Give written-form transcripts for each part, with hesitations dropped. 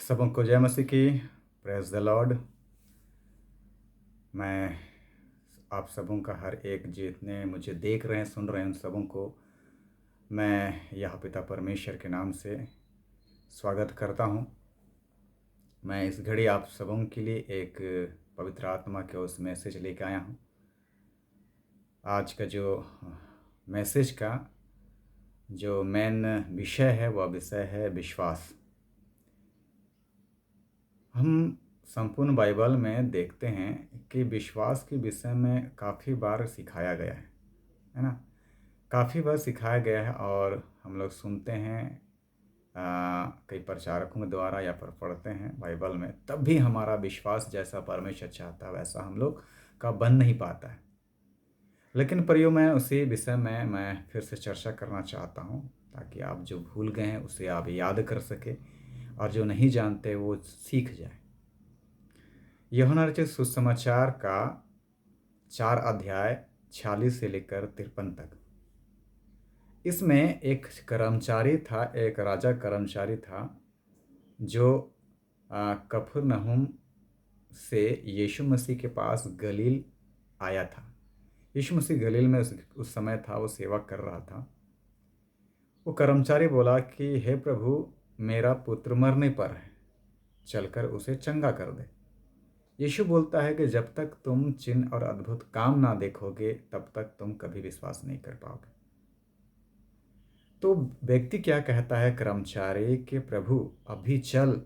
सबों को जय मसीह की। Praise the Lord. मैं आप सबों का हर एक जितने मुझे देख रहे हैं सुन रहे हैं उन सबों को मैं यह पिता परमेश्वर के नाम से स्वागत करता हूं। मैं इस घड़ी आप सबों के लिए एक पवित्र आत्मा के उस मैसेज लेकर आया हूं। आज का जो मैसेज का जो मेन विषय है वह विषय है विश्वास। हम संपूर्ण बाइबल में देखते हैं कि विश्वास के विषय में काफ़ी बार सिखाया गया है ना। काफ़ी बार सिखाया गया है और हम लोग सुनते हैं कई प्रचारकों के द्वारा या पर पढ़ते हैं बाइबल में, तब भी हमारा विश्वास जैसा परमेश्वर चाहता है वैसा हम लोग का बन नहीं पाता है। लेकिन प्रियो, मैं उसी विषय में मैं फिर से चर्चा करना चाहता हूँ ताकि आप जो भूल गए हैं उसे आप याद कर सके और जो नहीं जानते वो सीख जाए। यूहन्ना रचित सुसमाचार का 4 अध्याय 46 से लेकर 53 तक। इसमें एक कर्मचारी था, एक राजा कर्मचारी था जो कफरनहूम से यीशु मसीह के पास गलील आया था। यीशु मसीह गलील में उस समय था, वो सेवा कर रहा था। वो कर्मचारी बोला कि हे प्रभु, मेरा पुत्र मरने पर है, चलकर उसे चंगा कर दे। यीशु बोलता है कि जब तक तुम चिन्ह और अद्भुत काम ना देखोगे तब तक तुम कभी विश्वास नहीं कर पाओगे। तो व्यक्ति क्या कहता है कर्मचारी कि प्रभु अभी चल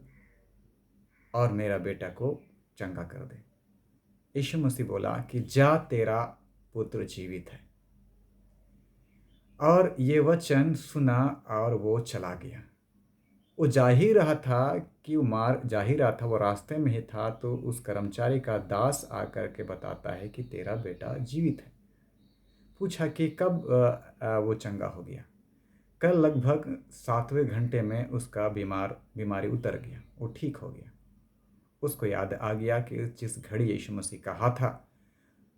और मेरा बेटा को चंगा कर दे। यीशु मसीह बोला कि जा, तेरा पुत्र जीवित है। और ये वचन सुना और वो चला गया। वो जा ही रहा था कि जा ही रहा था, वो रास्ते में ही था, तो उस कर्मचारी का दास आकर के बताता है कि तेरा बेटा जीवित है। पूछा कि कब वो चंगा हो गया। कल लगभग 7वें घंटे में उसका बीमारी उतर गया, वो ठीक हो गया। उसको याद आ गया कि जिस घड़ी यीशु मसीह कहा था,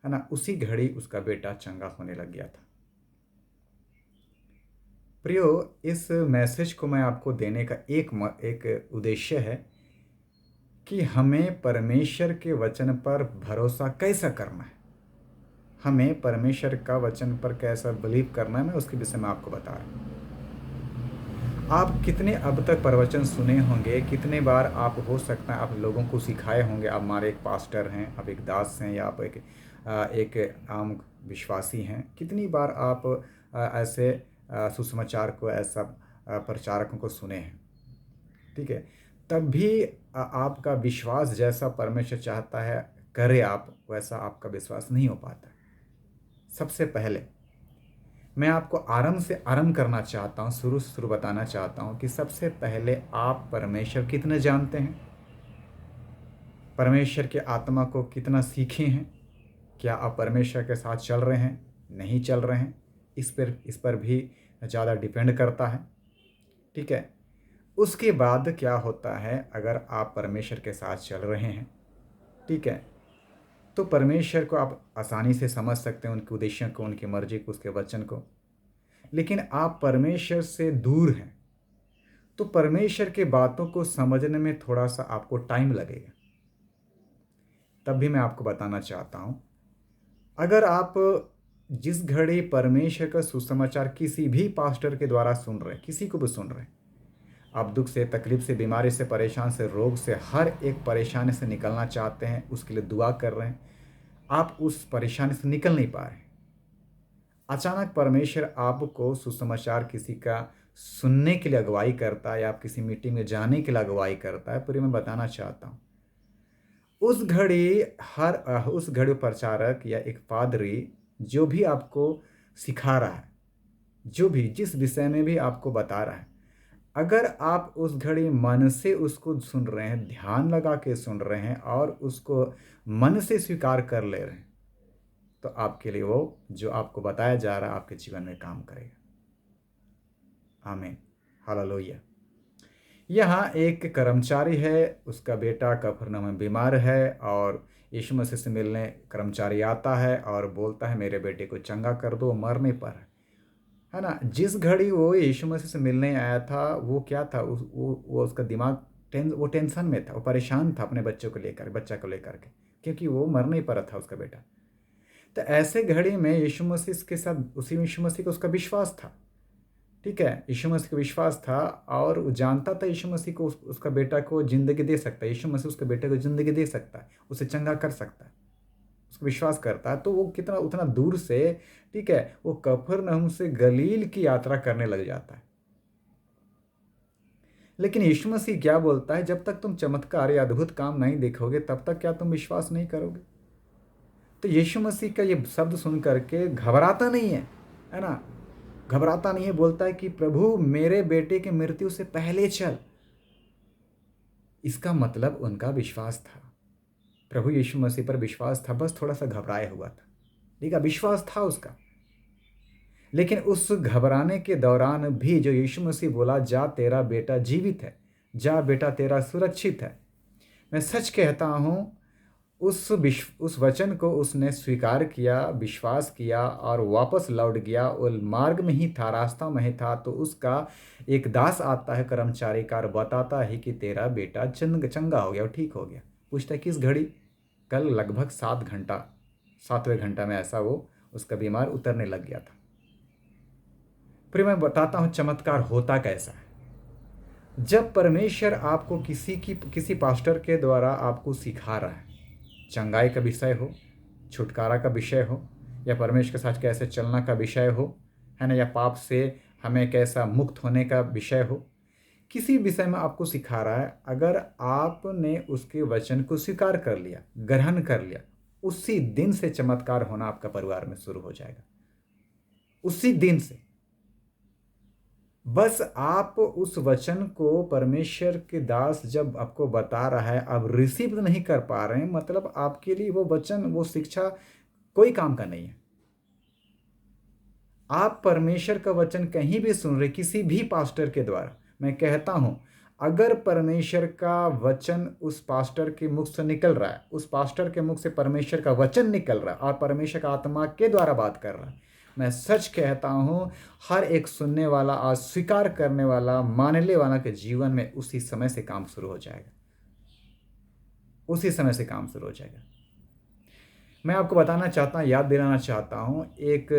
है ना, उसी घड़ी उसका बेटा चंगा होने लग गया था। प्रियो, इस मैसेज को मैं आपको देने का एक उद्देश्य है कि हमें परमेश्वर के वचन पर भरोसा कैसा करना है, हमें परमेश्वर का वचन पर कैसा बिलीव करना है, मैं उसके विषय में आपको बता रहा हूँ। आप कितने अब तक प्रवचन सुने होंगे, कितने बार आप हो सकता है आप लोगों को सिखाए होंगे। आप हमारे एक पास्टर हैं, आप एक दास हैं, या आप एक आम विश्वासी हैं। कितनी बार आप ऐसे सुसमाचार को, ऐसा प्रचारकों को सुने हैं, ठीक है। तब भी आपका विश्वास जैसा परमेश्वर चाहता है करे आप, वैसा आपका विश्वास नहीं हो पाता। सबसे पहले मैं आपको आरंभ करना चाहता हूँ, शुरू से शुरू बताना चाहता हूँ कि सबसे पहले आप परमेश्वर कितने जानते हैं, परमेश्वर के आत्मा को कितना सीखे हैं, क्या आप परमेश्वर के साथ चल रहे हैं, नहीं चल रहे हैं, इस पर भी ज़्यादा डिपेंड करता है, ठीक है। उसके बाद क्या होता है, अगर आप परमेश्वर के साथ चल रहे हैं, ठीक है, तो परमेश्वर को आप आसानी से समझ सकते हैं, उनके उद्देश्यों को, उनकी मर्जी को, उसके वचन को। लेकिन आप परमेश्वर से दूर हैं तो परमेश्वर के बातों को समझने में थोड़ा सा आपको टाइम लगेगा। तब भी मैं आपको बताना चाहता हूं, अगर आप जिस घड़ी परमेश्वर का सुसमाचार किसी भी पास्टर के द्वारा सुन रहे हैं, किसी को भी सुन रहे हैं, आप दुख से, तकलीफ से, बीमारी से, परेशान से, रोग से, हर एक परेशानी से निकलना चाहते हैं, उसके लिए दुआ कर रहे हैं, आप उस परेशानी से निकल नहीं पा रहे। अचानक परमेश्वर आपको सुसमाचार किसी का सुनने के लिए अगुवाई करता है, या आप किसी मीटिंग में जाने के लिए अगुवाई करता है। पर मैं बताना चाहता हूँ, उस घड़ी प्रचारक या एक पादरी जो भी आपको सिखा रहा है, जो भी जिस विषय में भी आपको बता रहा है, अगर आप उस घड़ी मन से उसको सुन रहे हैं, ध्यान लगा के सुन रहे हैं और उसको मन से स्वीकार कर ले रहे हैं, तो आपके लिए वो जो आपको बताया जा रहा है आपके जीवन में काम करेगा। आमीन, हालेलुया। यहाँ एक कर्मचारी है, उसका बेटा कफरनहूम में बीमार है और यीशु मसीह से मिलने कर्मचारी आता है और बोलता है मेरे बेटे को चंगा कर दो, मरने पर है ना। जिस घड़ी वो यीशु मसीह से मिलने आया था, वो क्या था, वो उसका दिमाग वो टेंशन में था, वो परेशान था अपने बच्चा को लेकर के, क्योंकि वो मर नहीं पा रहा था उसका बेटा। तो ऐसे घड़ी में यीशु मसीह के साथ, उसी यीशु मसीह को उसका विश्वास था, ठीक है, यीशु मसीह का विश्वास था, और वो जानता था यीशु मसीह को उसका बेटा को ज़िंदगी दे सकता है, यीशु मसीह उसके बेटे को ज़िंदगी दे सकता है, उसे चंगा कर सकता है, उसको विश्वास करता है। तो वो कितना उतना दूर से, ठीक है, वो कफरनहूम से गलील की यात्रा करने लग जाता है। लेकिन यीशु मसीह क्या बोलता है, जब तक तुम चमत्कार या अद्भुत काम नहीं देखोगे तब तक क्या तुम विश्वास नहीं करोगे। तो यीशु मसीह का ये शब्द सुन करके घबराता नहीं है ना, घबराता नहीं है, बोलता है कि प्रभु मेरे बेटे की मृत्यु से पहले चल। इसका मतलब उनका विश्वास था, प्रभु यीशु मसीह पर विश्वास था, बस थोड़ा सा घबराया हुआ था, ठीक है, विश्वास था उसका। लेकिन उस घबराने के दौरान भी जो यीशु मसीह बोला, जा तेरा बेटा जीवित है, जा बेटा तेरा सुरक्षित है, मैं सच कहता हूँ उस वचन को उसने स्वीकार किया, विश्वास किया और वापस लौट गया। वो मार्ग में ही था, रास्ता में ही था, तो उसका एक दास आता है कर्मचारी का और बताता है कि तेरा बेटा चंगा हो गया, ठीक हो गया। पूछता है किस घड़ी? कल लगभग 7वें घंटा में ऐसा वो उसका बीमार उतरने लग गया था। फिर मैं बताता हूँ चमत्कार होता कैसा है। जब परमेश्वर आपको किसी पास्टर के द्वारा आपको सिखा रहा है, चंगाई का विषय हो, छुटकारा का विषय हो, या परमेश्वर के साथ कैसे चलना का विषय हो, है ना, या पाप से हमें कैसा मुक्त होने का विषय हो, किसी विषय में आपको सिखा रहा है, अगर आपने उसके वचन को स्वीकार कर लिया, ग्रहण कर लिया, उसी दिन से चमत्कार होना आपका परिवार में शुरू हो जाएगा, उसी दिन से। बस आप उस वचन को, परमेश्वर के दास जब आपको बता रहा है, आप रिसीव नहीं कर पा रहे हैं, मतलब आपके लिए वो वचन, वो शिक्षा कोई काम का नहीं है। आप परमेश्वर का वचन कहीं भी सुन रहे, किसी भी पास्टर के द्वारा, मैं कहता हूं, अगर परमेश्वर का वचन उस पास्टर के मुख से निकल रहा है, उस पास्टर के मुख से परमेश्वर का वचन निकल रहा है और परमेश्वर का आत्मा के द्वारा बात कर रहा है, मैं सच कहता हूँ हर एक सुनने वाला, आज स्वीकार करने वाला, मानने वाला के जीवन में उसी समय से काम शुरू हो जाएगा, उसी समय से काम शुरू हो जाएगा। मैं आपको बताना चाहता हूँ, याद दिलाना चाहता हूँ, एक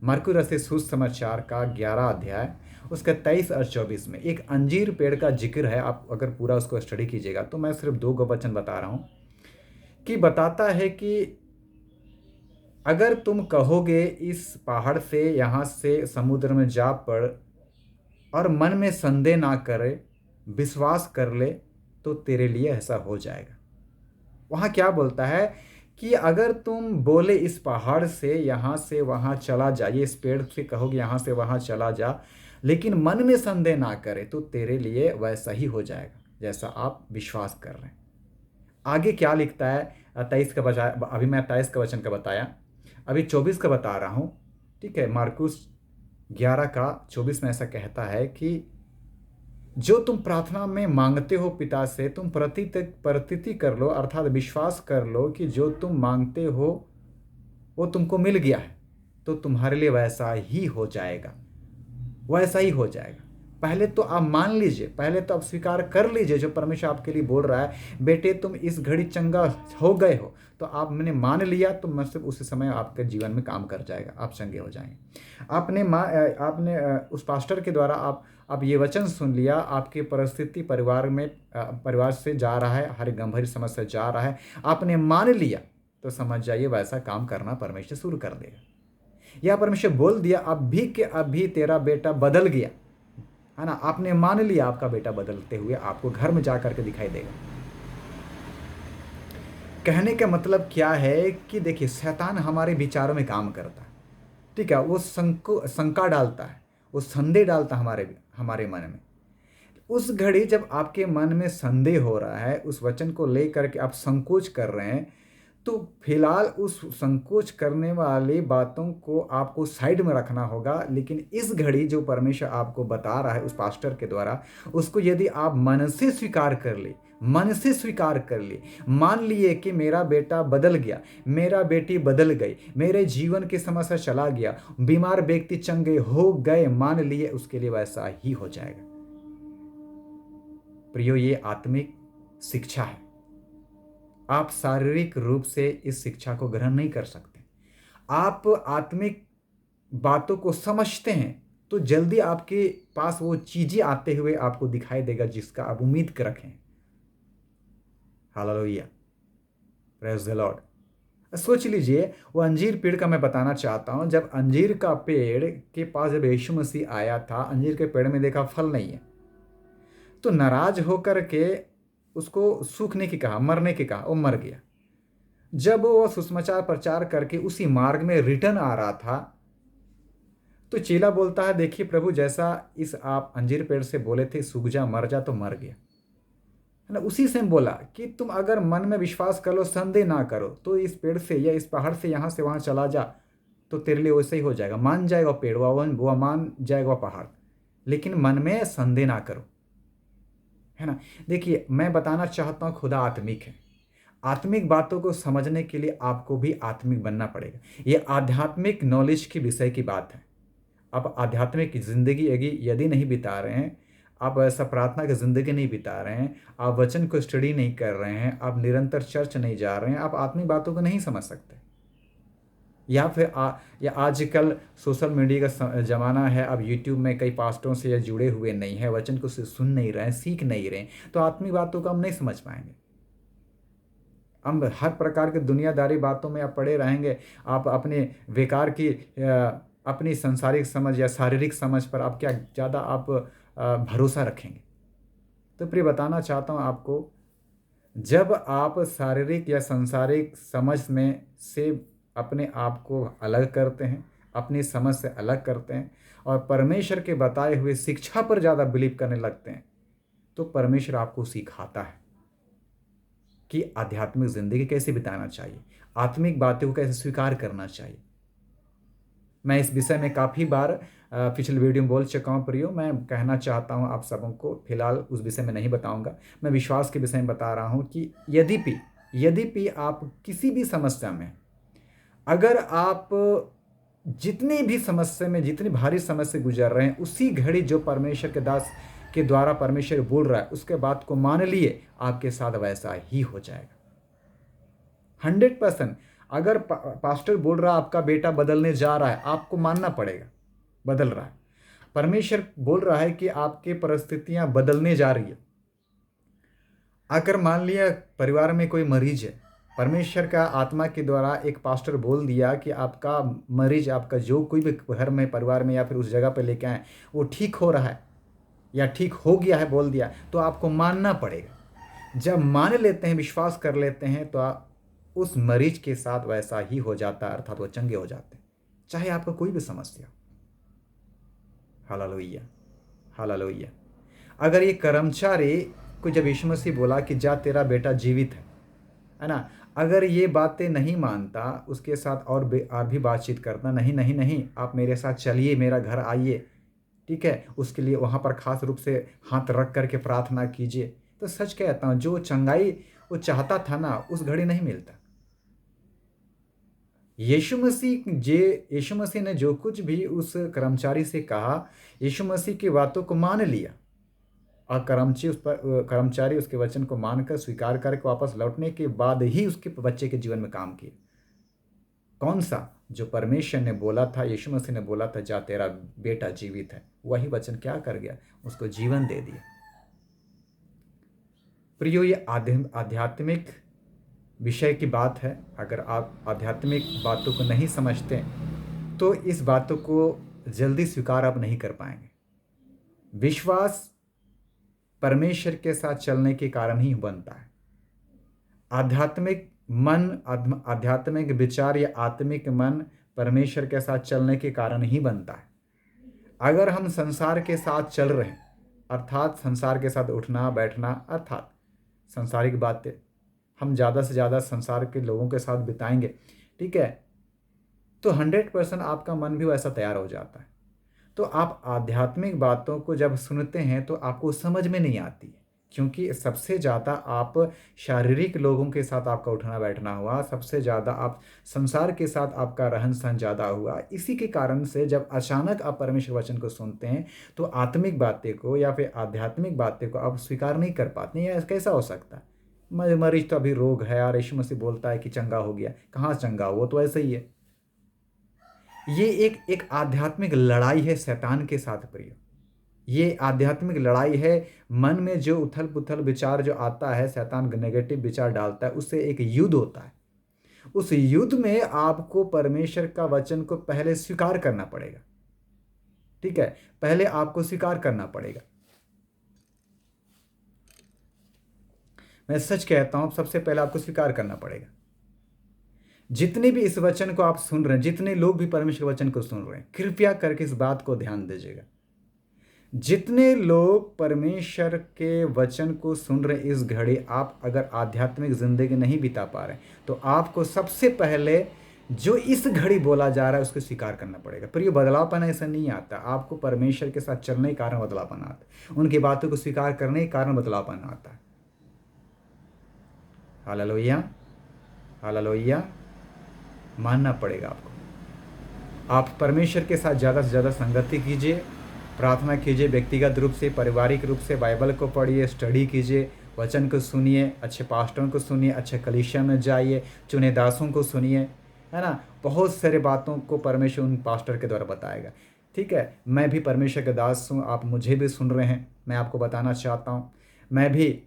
मरकुस रचित सुसमाचार का 11 अध्याय, उसका 23 और 24 में एक अंजीर पेड़ का जिक्र है। आप अगर पूरा उसको स्टडी कीजिएगा, तो मैं सिर्फ 2 वचन बता रहा हूँ, कि बताता है कि अगर तुम कहोगे इस पहाड़ से, यहाँ से समुद्र में जा पड़, और मन में संदेह ना करे, विश्वास कर ले, तो तेरे लिए ऐसा हो जाएगा। वहाँ क्या बोलता है कि अगर तुम बोले इस पहाड़ से यहाँ से वहाँ चला जा, ये इस पेड़ से कहोगे यहाँ से वहाँ चला जा, लेकिन मन में संदेह ना करे, तो तेरे लिए वैसा ही हो जाएगा जैसा आप विश्वास कर रहे हैं। आगे क्या लिखता है 23 का बजाय, अभी मैं 23 का वचन का बताया, अभी 24 का बता रहा हूँ, ठीक है। मरकुस 11 का 24 में ऐसा कहता है कि जो तुम प्रार्थना में मांगते हो पिता से, तुम प्रतीति कर लो, अर्थात विश्वास कर लो कि जो तुम मांगते हो वो तुमको मिल गया है, तो तुम्हारे लिए वैसा ही हो जाएगा, वैसा ही हो जाएगा। पहले तो आप मान लीजिए, पहले तो आप स्वीकार कर लीजिए जो परमेश्वर आपके लिए बोल रहा है, बेटे तुम इस घड़ी चंगा हो गए हो, तो आप मैंने मान लिया, तो मतलब उसी समय आपके जीवन में काम कर जाएगा, आप चंगे हो जाएंगे। आपने उस पास्टर के द्वारा आप ये वचन सुन लिया, आपकी परिस्थिति परिवार से जा रहा है, हर गंभीर समस्या जा रहा है, आपने मान लिया, तो समझ जाइए वैसा काम करना परमेश्वर शुरू कर देगा। या परमेश्वर बोल दिया अभी के अभी तेरा बेटा बदल गया, है ना, आपने मान लिया, आपका बेटा बदलते हुए आपको घर में जा करके दिखाई देगा। कहने का मतलब क्या है कि देखिए, शैतान हमारे विचारों में काम करता है, ठीक है, वो शंका डालता है, वो संदेह डालता है हमारे मन में। उस घड़ी जब आपके मन में संदेह हो रहा है, उस वचन को लेकर के आप संकोच कर रहे हैं, तो फिलहाल उस संकोच करने वाली बातों को आपको साइड में रखना होगा। लेकिन इस घड़ी जो परमेश्वर आपको बता रहा है उस पास्टर के द्वारा, उसको यदि आप मन से स्वीकार कर ले, मान लिए कि मेरा बेटा बदल गया, मेरा बेटी बदल गई, मेरे जीवन की समस्या चला गया, बीमार व्यक्ति चंगे हो गए, मान लिए, उसके लिए वैसा ही हो जाएगा। प्रियो, ये आत्मिक शिक्षा है। आप शारीरिक रूप से इस शिक्षा को ग्रहण नहीं कर सकते। आप आत्मिक बातों को समझते हैं तो जल्दी आपके पास वो चीजें आते हुए आपको दिखाई देगा जिसका आप उम्मीद कर रखें। Hallelujah, praise the Lord. सोच लीजिए, वो अंजीर पेड़ का मैं बताना चाहता हूं। जब अंजीर का पेड़ के पास जब यीशु मसीह आया था, अंजीर के पेड़ में देखा फल नहीं है, तो नाराज होकर के उसको सूखने की कहा, मरने की कहा, वो मर गया। जब वो सुसमाचार प्रचार करके उसी मार्ग में रिटर्न आ रहा था, तो चेला बोलता है, देखिए प्रभु, जैसा इस आप अंजीर पेड़ से बोले थे सूख जा मर जा, तो मर गया, है ना। उसी से बोला कि तुम अगर मन में विश्वास कर लो, संदेह ना करो, तो इस पेड़ से या इस पहाड़ से यहाँ से वहाँ चला जा, तो तेरे लिए वैसे ही हो जाएगा। मान जाएगा पेड़, वो मान जाएगा पहाड़, लेकिन मन में संदेह ना करो, है ना। देखिए, मैं बताना चाहता हूँ, खुदा आत्मिक है। आत्मिक बातों को समझने के लिए आपको भी आत्मिक बनना पड़ेगा। ये आध्यात्मिक नॉलेज की विषय की बात है। आप आध्यात्मिक जिंदगी यदि नहीं बिता रहे हैं, आप ऐसा प्रार्थना की जिंदगी नहीं बिता रहे हैं, आप वचन को स्टडी नहीं कर रहे हैं, आप निरंतर चर्च नहीं जा रहे हैं, आप आत्मिक बातों को नहीं समझ सकते। या फिर या आजकल सोशल मीडिया का ज़माना है, अब यूट्यूब में कई पास्टरों से जुड़े हुए नहीं हैं, वचन को सुन नहीं रहे हैं, सीख नहीं रहे हैं, तो आत्मिक बातों को हम नहीं समझ पाएंगे। हम हर प्रकार के दुनियादारी बातों में आप पड़े रहेंगे। आप अपने बेकार की अपनी संसारिक समझ या शारीरिक समझ पर आप क्या ज़्यादा आप भरोसा रखेंगे। तो प्रिय, बताना चाहता हूँ आपको, जब आप शारीरिक या संसारिक समझ में से अपने आप को अलग करते हैं, अपनी समझ से अलग करते हैं और परमेश्वर के बताए हुए शिक्षा पर ज़्यादा बिलीव करने लगते हैं, तो परमेश्वर आपको सिखाता है कि आध्यात्मिक जिंदगी कैसे बिताना चाहिए, आत्मिक बातों को कैसे स्वीकार करना चाहिए। मैं इस विषय में काफ़ी बार पिछले वीडियो में बोल चुका हूँ प्रियो। मैं कहना चाहता हूँ आप सबों को, फिलहाल उस विषय में नहीं बताऊँगा। मैं विश्वास के विषय में बता रहा हूँ कि यद्यपि आप किसी भी समस्या में, अगर आप जितनी भी समस्या में, जितनी भारी समस्या से गुजर रहे हैं, उसी घड़ी जो परमेश्वर के दास के द्वारा परमेश्वर बोल रहा है, उसके बात को मान लिए, आपके साथ वैसा ही हो जाएगा 100%। अगर पास्टर बोल रहा है आपका बेटा बदलने जा रहा है, आपको मानना पड़ेगा, बदल रहा है। परमेश्वर बोल रहा है कि आपकी परिस्थितियां बदलने जा रही है। अगर मान लिया परिवार में कोई मरीज है, परमेश्वर का आत्मा के द्वारा एक पास्टर बोल दिया कि आपका मरीज, आपका जो कोई भी घर में, परिवार में या फिर उस जगह पर लेके आए, वो ठीक हो रहा है या ठीक हो गया है, बोल दिया, तो आपको मानना पड़ेगा। जब मान लेते हैं, विश्वास कर लेते हैं, तो उस मरीज के साथ वैसा ही हो जाता है, अर्थात वो चंगे हो जाते हैं, चाहे आपको कोई भी समस्या। Hallelujah, hallelujah. अगर ये कर्मचारी को जब यीशु मसीह बोला कि जा तेरा बेटा जीवित है ना, अगर ये बातें नहीं मानता, उसके साथ और भी बातचीत करता, नहीं नहीं नहीं, आप मेरे साथ चलिए, मेरा घर आइए, ठीक है, उसके लिए वहाँ पर खास रूप से हाथ रख करके प्रार्थना कीजिए, तो सच कहता हूँ, जो चंगाई वो चाहता था ना, उस घड़ी नहीं मिलता। यीशु मसीह ने जो कुछ भी उस कर्मचारी से कहा, यीशु मसीह की बातों को मान लिया और कर्मचारी उसके वचन को मानकर, स्वीकार करके वापस लौटने के बाद ही उसके बच्चे के जीवन में काम किया। कौन सा? जो परमेश्वर ने बोला था, यीशु मसीह ने बोला था, जा तेरा बेटा जीवित है, वही वचन क्या कर गया, उसको जीवन दे दिया। प्रियो, ये आध्यात्मिक विषय की बात है। अगर आप आध्यात्मिक बातों को नहीं समझते तो इस बातों को जल्दी स्वीकार आप नहीं कर पाएंगे। विश्वास परमेश्वर के साथ चलने के कारण ही बनता है। आध्यात्मिक मन, आध्यात्मिक विचार या आत्मिक मन परमेश्वर के साथ चलने के कारण ही बनता है। अगर हम संसार के साथ चल रहे हैं, अर्थात संसार के साथ उठना बैठना, अर्थात संसारिक बातें हम ज़्यादा से ज़्यादा संसार के लोगों के साथ बिताएंगे, ठीक है, तो 100% आपका मन भी वैसा तैयार हो जाता है। तो आप आध्यात्मिक बातों को जब सुनते हैं तो आपको समझ में नहीं आती है क्योंकि सबसे ज़्यादा आप शारीरिक लोगों के साथ आपका उठना बैठना हुआ, सबसे ज़्यादा आप संसार के साथ आपका रहन सहन ज़्यादा हुआ। इसी के कारण से जब अचानक आप परमेश्वर वचन को सुनते हैं तो आत्मिक बातें को या फिर आध्यात्मिक बातें को आप स्वीकार नहीं कर पाते। ये कैसा हो सकता है? मरीज तो अभी रोग है यार, यीशु मसीह बोलता है कि चंगा हो गया, कहाँ चंगा हुआ? तो ऐसे ही है। ये एक आध्यात्मिक लड़ाई है शैतान के साथ प्रिय। ये आध्यात्मिक लड़ाई है। मन में जो उथल पुथल विचार जो आता है, शैतान नेगेटिव विचार डालता है, उससे एक युद्ध होता है। उस युद्ध में आपको परमेश्वर का वचन को पहले स्वीकार करना पड़ेगा। ठीक है, पहले आपको स्वीकार करना पड़ेगा। मैं सच कहता हूं, सबसे पहले आपको स्वीकार करना पड़ेगा। जितने भी इस वचन को आप सुन रहे हैं, जितने लोग भी परमेश्वर वचन को सुन रहे हैं, कृपया करके इस बात को ध्यान दीजिएगा। जितने लोग परमेश्वर के वचन को सुन रहे इस घड़ी, आप अगर आध्यात्मिक जिंदगी नहीं बिता पा रहे तो आपको सबसे पहले जो इस घड़ी बोला जा रहा है उसको स्वीकार करना पड़ेगा। पर ये बदलावपन ऐसा नहीं आता। आपको परमेश्वर के साथ चलने के कारण बदलावपन आता है, उनकी बातों को स्वीकार करने के कारण बदलावपन आता है। Hallelujah, hallelujah. मानना पड़ेगा आपको। आप परमेश्वर के साथ ज़्यादा से ज़्यादा संगति कीजिए, प्रार्थना कीजिए, व्यक्तिगत रूप से, पारिवारिक रूप से बाइबल को पढ़िए, स्टडी कीजिए, वचन को सुनिए, अच्छे पास्टरों को सुनिए, अच्छे कलीसिया में जाइए, चुने दासों को सुनिए, है ना। बहुत सारे बातों को परमेश्वर उन पास्टर के द्वारा बताएगा। ठीक है, मैं भी परमेश्वर के दास हूँ, आप मुझे भी सुन रहे हैं। मैं आपको बताना चाहता हूँ, मैं भी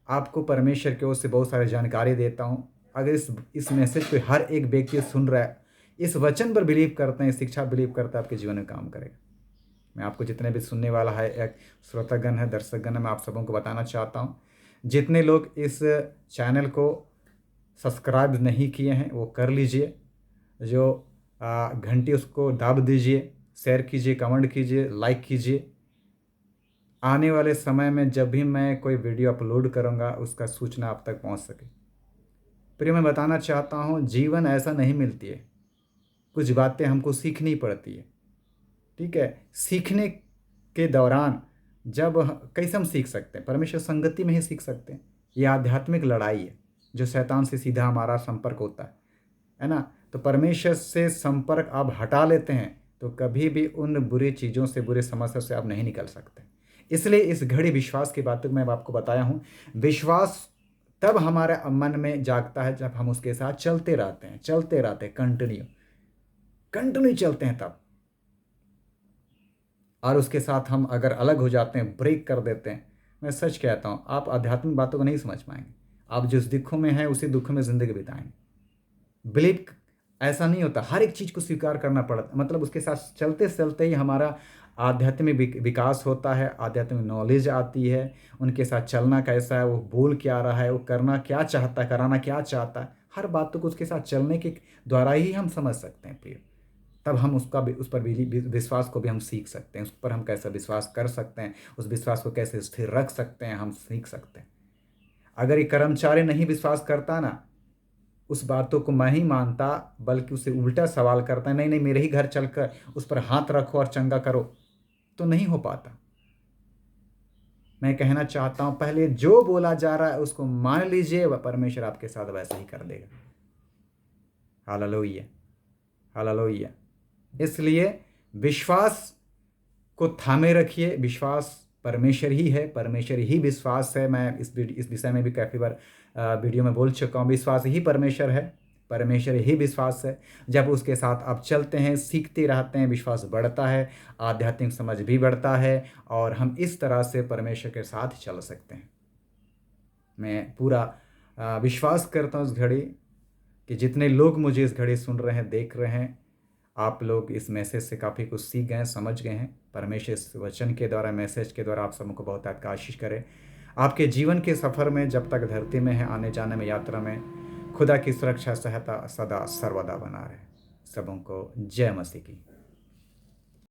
आपको परमेश्वर की ओर से बहुत सारी जानकारी देता हूँ। अगर इस मैसेज को हर एक व्यक्ति सुन रहा है, इस वचन पर बिलीव करते हैं, शिक्षा बिलीव करता है, आपके जीवन में काम करेगा। मैं आपको जितने भी सुनने वाला है, एक श्रोतागण है, दर्शकगण है, मैं आप सबों को बताना चाहता हूँ, जितने लोग इस चैनल को सब्सक्राइब नहीं किए हैं वो कर लीजिए, जो घंटी उसको दाब दीजिए, शेयर कीजिए, कमेंट कीजिए, लाइक कीजिए। आने वाले समय में जब भी मैं कोई वीडियो अपलोड करूँगा उसका सूचना आप तक पहुँच सके। प्रिय, मैं बताना चाहता हूँ, जीवन ऐसा नहीं मिलती है, कुछ बातें हमको सीखनी पड़ती है। ठीक है, सीखने के दौरान जब कैसे हम सीख सकते हैं? परमेश्वर संगति में ही सीख सकते हैं। ये आध्यात्मिक लड़ाई है जो शैतान से सीधा हमारा संपर्क होता है ना। तो परमेश्वर से संपर्क आप हटा लेते हैं तो कभी भी उन बुरी चीज़ों से, बुरे समस्या से आप नहीं निकल सकते। इसलिए इस घड़ी विश्वास की बातों मैं आपको बताया हूँ। विश्वास तब हमारे मन में जागता है जब हम उसके साथ चलते रहते हैं, कंटिन्यू चलते हैं तब। और उसके साथ हम अगर अलग हो जाते हैं, ब्रेक कर देते हैं, मैं सच कहता हूँ आप आध्यात्मिक बातों को नहीं समझ पाएंगे। आप जिस दुखों में हैं उसी दुखों में ज़िंदगी बिताएंगे। बिलीव ऐसा नहीं होता, हर एक चीज़ को स्वीकार करना पड़ता, मतलब उसके साथ चलते चलते ही हमारा आध्यात्मिक विकास होता है, आध्यात्मिक नॉलेज आती है, उनके साथ चलना कैसा है, वो बोल क्या रहा है, वो करना क्या चाहता है, कराना क्या चाहता है, हर बातों को उसके साथ चलने के द्वारा ही हम समझ सकते हैं प्रिय। तब हम उस पर विश्वास को भी हम सीख सकते हैं, उस पर हम कैसे विश्वास कर सकते हैं, उस विश्वास को कैसे स्थिर रख सकते हैं, हम सीख सकते हैं। अगर ये कर्मचारी नहीं विश्वास करता ना, उस बातों को मैं ही मानता, बल्कि उसे उल्टा सवाल करता है, नहीं नहीं मेरे ही घर चलकर उस पर हाथ रखो और चंगा करो, तो नहीं हो पाता। मैं कहना चाहता हूं, पहले जो बोला जा रहा है उसको मान लीजिए, वह परमेश्वर आपके साथ वैसा ही कर देगा। Hallelujah, hallelujah. इसलिए विश्वास को थामे रखिए। विश्वास परमेश्वर ही है, परमेश्वर ही विश्वास है। मैं इस विषय में भी काफ़ी बार वीडियो में बोल चुका हूँ। विश्वास ही परमेश्वर है, परमेश्वर ही विश्वास है। जब उसके साथ आप चलते हैं, सीखते रहते हैं, विश्वास बढ़ता है, आध्यात्मिक समझ भी बढ़ता है और हम इस तरह से परमेश्वर के साथ चल सकते हैं। मैं पूरा विश्वास करता हूँ इस घड़ी कि जितने लोग मुझे इस घड़ी सुन रहे हैं, देख रहे हैं, आप लोग इस मैसेज से काफ़ी कुछ सीख गए, समझ गए हैं। परमेश्वर इस वचन के द्वारा, मैसेज के द्वारा आप सबको बहुत आशीष करे। आपके जीवन के सफ़र में, जब तक धरती में है, आने जाने में, यात्रा में, खुदा की सुरक्षा सहायता सदा सर्वदा बना रहे। सबों को जय मसीह की।